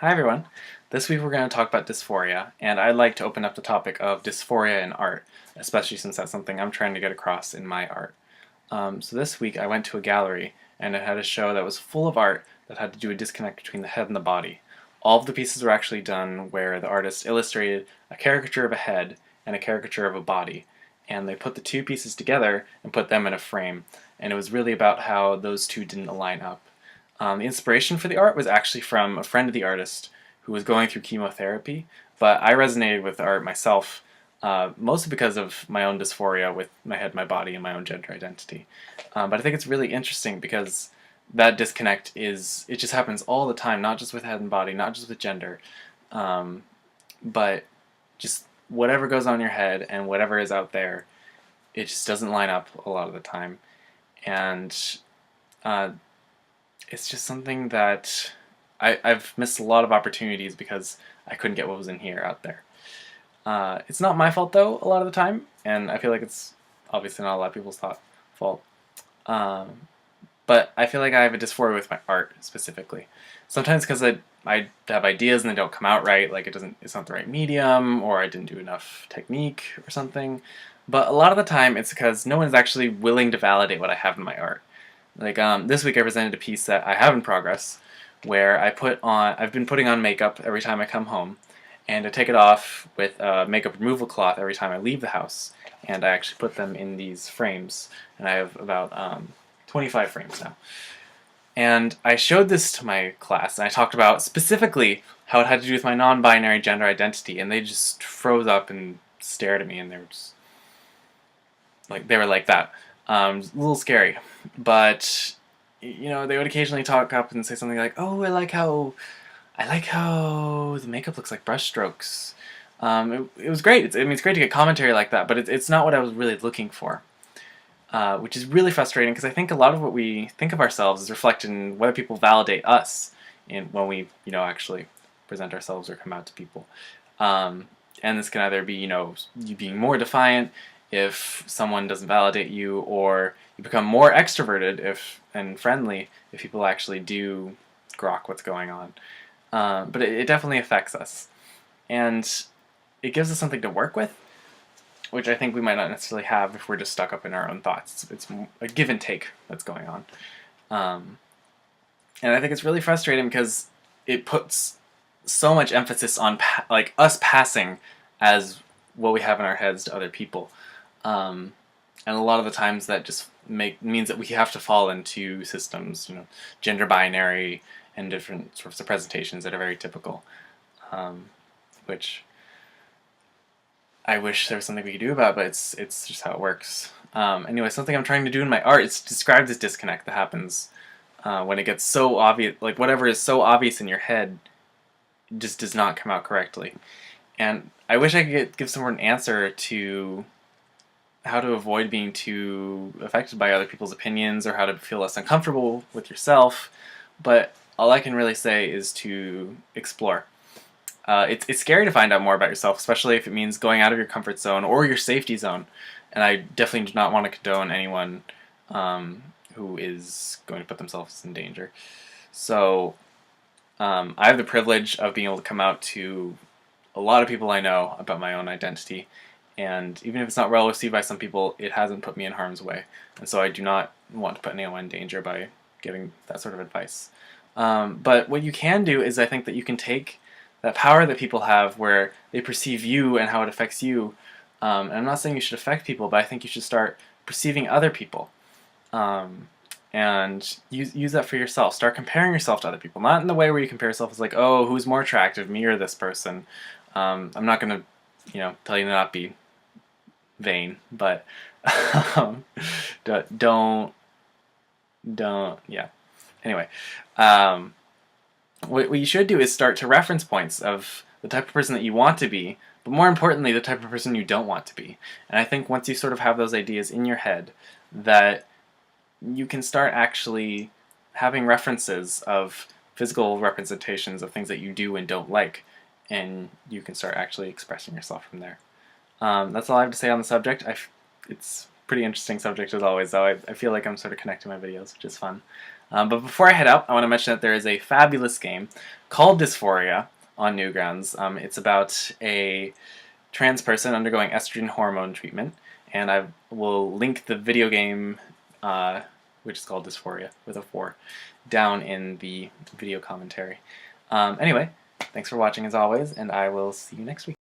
Hi everyone. This week we're going to talk about dysphoria, and I'd like to open up the topic of dysphoria in art, especially since that's something I'm trying to get across in my art. So this week I went to a gallery, and it had a show that was full of art that had to do a disconnect between the head and the body. All of the pieces were actually done where the artist illustrated a caricature of a head and a caricature of a body, and they put the two pieces together and put them in a frame, and it was really about how those two didn't align up. The inspiration for the art was actually from a friend of the artist who was going through chemotherapy, but I resonated with the art myself, mostly because of my own dysphoria with my head, my body, and my own gender identity. But I think it's really interesting because that disconnect it just happens all the time, not just with head and body, not just with gender, but just whatever goes on in your head and whatever is out there, it just doesn't line up a lot of the time. And it's just something that I've missed a lot of opportunities because I couldn't get what was in here out there. It's not my fault though a lot of the time, and I feel like it's obviously not a lot of people's fault. Um, but I feel like I have a dysphoria with my art specifically. Sometimes because I have ideas and they don't come out right, like it's not the right medium, or I didn't do enough technique or something. But a lot of the time it's because no one is actually willing to validate what I have in my art. Like this week I presented a piece that I have in progress where I've been putting on makeup every time I come home, and I take it off with a makeup removal cloth every time I leave the house, and I actually put them in these frames, and I have about 25 frames now. And I showed this to my class, and I talked about specifically how it had to do with my non-binary gender identity, and they just froze up and stared at me, and they were like that. A little scary, but they would occasionally talk up and say something like, "Oh, I like how the makeup looks like brush strokes." It was great. It's great to get commentary like that, but it's not what I was really looking for, which is really frustrating because I think a lot of what we think of ourselves is reflected in whether people validate us when we actually present ourselves or come out to people. And this can either be you being more defiant if someone doesn't validate you, or you become more extroverted and friendly if people actually do grok what's going on. But it definitely affects us, and it gives us something to work with, which I think we might not necessarily have if we're just stuck up in our own thoughts. It's a give and take that's going on, and I think it's really frustrating because it puts so much emphasis on like us passing as what we have in our heads to other people. And a lot of the times that just means that we have to fall into systems, gender binary and different sorts of presentations that are very typical, which I wish there was something we could do about, but it's just how it works. Anyway, something I'm trying to do in my art is to describe this disconnect that happens when it gets so obvious, like whatever is so obvious in your head just does not come out correctly. And I wish I could give someone an answer to how to avoid being too affected by other people's opinions, or how to feel less uncomfortable with yourself, but all I can really say is to explore. It's scary to find out more about yourself, especially if it means going out of your comfort zone or your safety zone, and I definitely do not want to condone anyone who is going to put themselves in danger. So I have the privilege of being able to come out to a lot of people I know about my own identity, and even if it's not well received by some people, it hasn't put me in harm's way, and so I do not want to put anyone in danger by giving that sort of advice. But what you can do is, I think that you can take that power that people have where they perceive you and how it affects you, and I'm not saying you should affect people, but I think you should start perceiving other people, and use that for yourself. Start comparing yourself to other people, not in the way where you compare yourself as like, oh, who's more attractive, me or this person. I'm not going to tell you to not be vain, but don't yeah. Anyway, what you should do is start to reference points of the type of person that you want to be, but more importantly, the type of person you don't want to be. And I think once you sort of have those ideas in your head, that you can start actually having references of physical representations of things that you do and don't like, and you can start actually expressing yourself from there. That's all I have to say on the subject. It's a pretty interesting subject as always, though. I feel like I'm sort of connecting my videos, which is fun. But before I head out, I want to mention that there is a fabulous game called Dysphoria on Newgrounds. It's about a trans person undergoing estrogen hormone treatment, and I will link the video game, which is called Dysphoria with a 4, down in the video commentary. Anyway, thanks for watching as always, and I will see you next week.